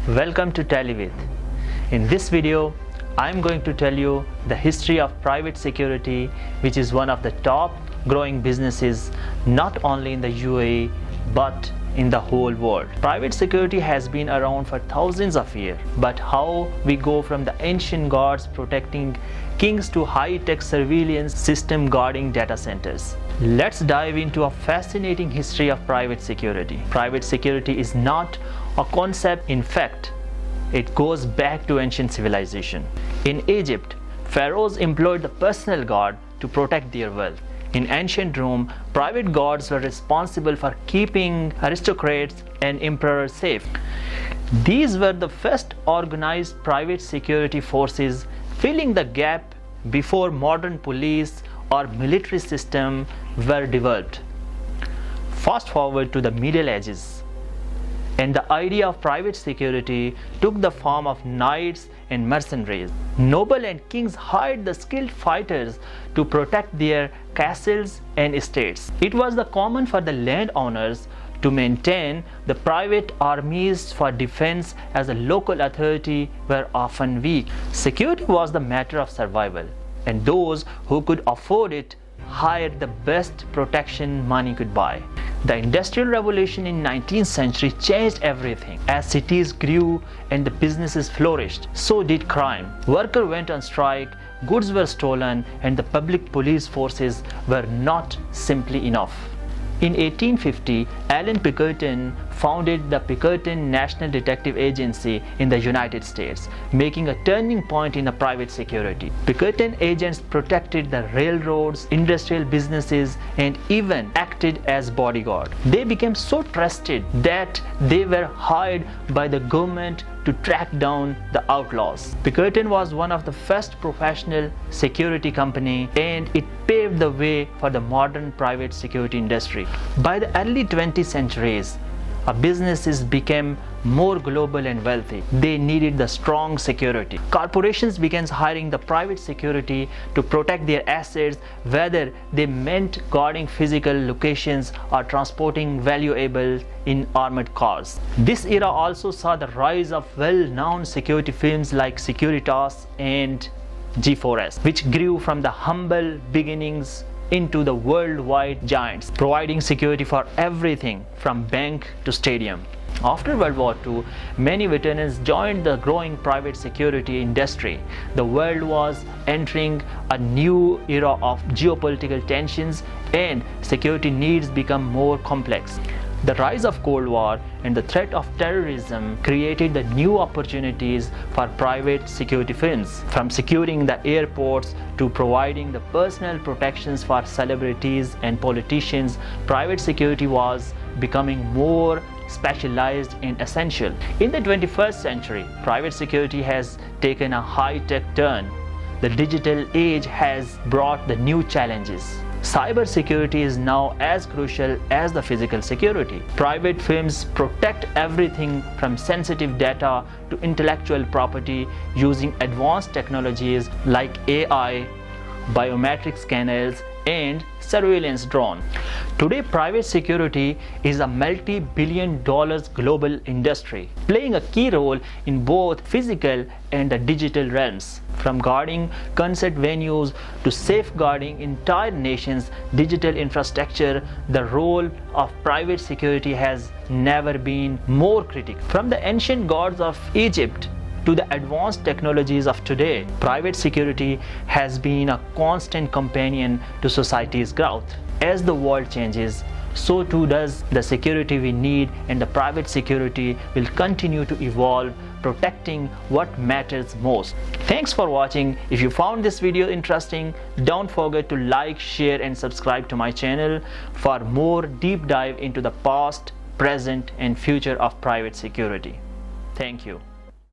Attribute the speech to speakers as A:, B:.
A: Welcome to TeleVith. In this video, I am going to tell you the history of private security, which is one of the top growing businesses not only in the UAE but in the whole world. Private security has been around for thousands of years, but how we go from the ancient gods protecting kings to high-tech surveillance system guarding data centers. Let's dive into a fascinating history of private security. Private security is not a concept. In fact, it goes back to ancient civilization. In Egypt, pharaohs employed the personal guard to protect their wealth. In ancient Rome, private guards were responsible for keeping aristocrats and emperors safe. These were the first organized private security forces, filling the gap before modern police or military system were developed. Fast forward to the Middle Ages, and the idea of private security took the form of knights and mercenaries. Nobles and kings hired the skilled fighters to protect their castles and estates. It was the common for the landowners to maintain the private armies for defense, as the local authority were often weak. Security was the matter of survival, and those who could afford it hired the best protection money could buy. The Industrial Revolution in 19th century changed everything. As cities grew and the businesses flourished, so did crime. Workers went on strike, goods were stolen, and the public police forces were not simply enough. In 1850, Alan Pinkerton founded the Pinkerton National Detective Agency in the United States, making a turning point in the private security. Pinkerton agents protected the railroads, industrial businesses, and even acted as bodyguards. They became so trusted that they were hired by the government to track down the outlaws. Pinkerton was one of the first professional security company, and it paved the way for the modern private security industry. By the early 20th centuries, businesses became more global and wealthy. They needed the strong security. Corporations began hiring the private security to protect their assets, whether they meant guarding physical locations or transporting valuables in armored cars. This era also saw the rise of well-known security firms like Securitas and G4S, which grew from the humble beginnings into the worldwide giants, providing security for everything from bank to stadium. After World War II, many veterans joined the growing private security industry. The world was entering a new era of geopolitical tensions, and security needs become more complex. The rise of Cold War and the threat of terrorism created the new opportunities for private security firms. From securing the airports to providing the personal protections for celebrities and politicians, private security was becoming more specialized and essential. In the 21st century, private security has taken a high-tech turn. The digital age has brought the new challenges. Cybersecurity is now as crucial as the physical security. Private firms protect everything from sensitive data to intellectual property using advanced technologies like AI, biometric scanners, and surveillance drone. Today, private security is a multi-billion-dollar global industry, playing a key role in both physical and the digital realms. From guarding concert venues to safeguarding entire nations' digital infrastructure, the role of private security has never been more critical. From the ancient gods of Egypt to the advanced technologies of today, private security has been a constant companion to society's growth. As the world changes, so too does the security we need, and the private security will continue to evolve, protecting what matters most. Thanks for watching. If you found this video interesting, don't forget to like, share, and subscribe to my channel for more deep dive into the past, present, and future of private security. Thank you.